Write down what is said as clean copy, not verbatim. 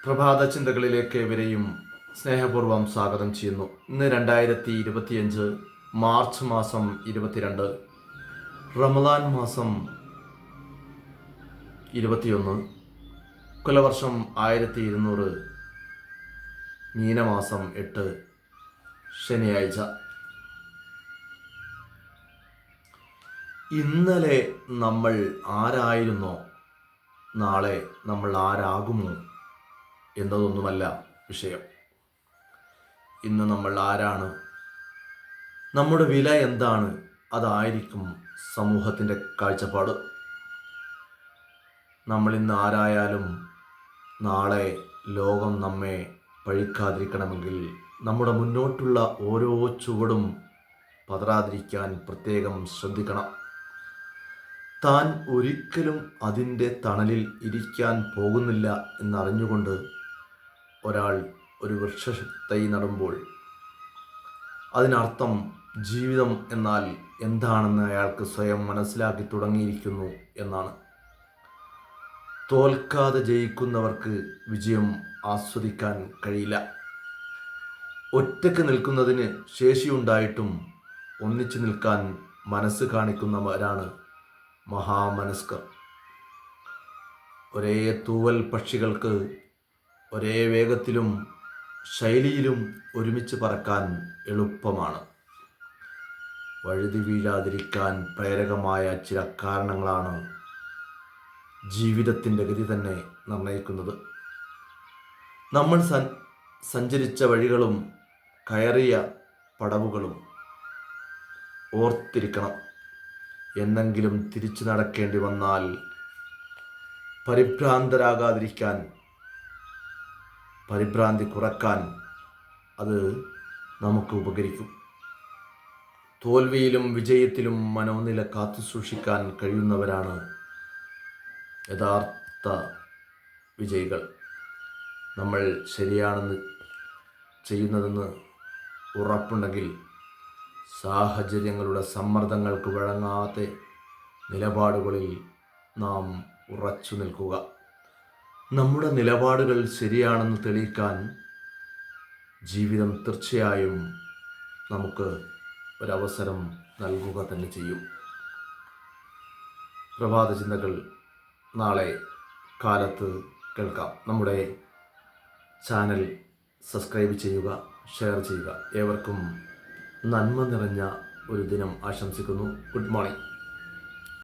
പ്രഭാത ചിന്തകളിലേക്ക് ഇവരെയും സ്നേഹപൂർവ്വം സ്വാഗതം ചെയ്യുന്നു. ഇന്ന് 2025 മാർച്ച് മാസം 22, റമദാൻ മാസം 21, കൊലവർഷം 1200, മീനമാസം 8, ശനിയാഴ്ച. ഇന്നലെ നമ്മൾ ആരായിരുന്നോ നാളെ നമ്മൾ ആരാകുമോ എന്നതൊന്നുമല്ല വിഷയം. ഇന്ന് നമ്മൾ ആരാണ്, നമ്മുടെ വില എന്താണ്, അതായിരിക്കും സമൂഹത്തിൻ്റെ കാഴ്ചപ്പാട്. നമ്മളിന്ന് ആരായാലും നാളെ ലോകം നമ്മെ പഴിക്കാതിരിക്കണമെങ്കിൽ നമ്മുടെ മുന്നോട്ടുള്ള ഓരോ ചുവടും പതറാതിരിക്കാൻ പ്രത്യേകം ശ്രദ്ധിക്കണം. താൻ ഒരിക്കലും അതിൻ്റെ തണലിൽ ഇരിക്കാൻ പോകുന്നില്ല എന്നറിഞ്ഞുകൊണ്ട് ഒരാൾ ഒരു വൃക്ഷത്തൈ നടുമ്പോൾ അതിനർത്ഥം ജീവിതം എന്നാൽ എന്താണെന്ന് അയാൾക്ക് സ്വയം മനസ്സിലാക്കി തുടങ്ങിയിരിക്കുന്നു എന്നാണ്. തോൽക്കാതെ ജയിക്കുന്നവർക്ക് വിജയം ആസ്വദിക്കാൻ കഴിയില്ല. ഒറ്റയ്ക്ക് നിൽക്കുന്നതിന് ശേഷിയുണ്ടായിട്ടും ഒന്നിച്ചു നിൽക്കാൻ മനസ്സ് കാണിക്കുന്നവരാണ് മഹാമനസ്കർ. ഒരേ തൂവൽ പക്ഷികൾക്ക് ഒരേ വേഗത്തിലും ശൈലിയിലും ഒരുമിച്ച് പറക്കാൻ എളുപ്പമാണ്. വഴുതി വീഴാതിരിക്കാൻ പ്രേരകമായ ചില കാരണങ്ങളാണ് ജീവിതത്തിൻ്റെ ഗതി തന്നെ നിർണ്ണയിക്കുന്നത്. നമ്മൾ സഞ്ചരിച്ച വഴികളും കയറിയ പടവുകളും ഓർത്തിരിക്കണം. എന്നെങ്കിലും തിരിച്ചു നടക്കേണ്ടി വന്നാൽ പരിഭ്രാന്തരാകാതിരിക്കാൻ, പരിഭ്രാന്തി കുറക്കാൻ അത് നമുക്ക് ഉപകരിക്കും. തോൽവിയിലും വിജയത്തിലും മനോനില കാത്തു സൂക്ഷിക്കാൻ കഴിയുന്നവരാണ് യഥാർത്ഥ വിജയികൾ. നമ്മൾ ശരിയാണെന്ന് ചെയ്യുന്നതെന്ന് ഉറപ്പുണ്ടെങ്കിൽ സാഹചര്യങ്ങളുടെ സമ്മർദ്ദങ്ങൾക്ക് വഴങ്ങാതെ നിലപാടുകളിൽ നാം ഉറച്ചു നിൽക്കുക. നമ്മുടെ നിലപാടുകൾ ശരിയാണെന്ന് തെളിയിക്കാൻ ജീവിതം തീർച്ചയായും നമുക്ക് ഒരവസരം നൽകുക തന്നെ ചെയ്യും. പ്രഭാത ചിന്തകൾ നാളെ കാലത്ത് കേൾക്കാം. നമ്മുടെ ചാനൽ സബ്സ്ക്രൈബ് ചെയ്യുക, ഷെയർ ചെയ്യുക. ഏവർക്കും നന്മ നിറഞ്ഞ ഒരു ദിനം ആശംസിക്കുന്നു. Good morning.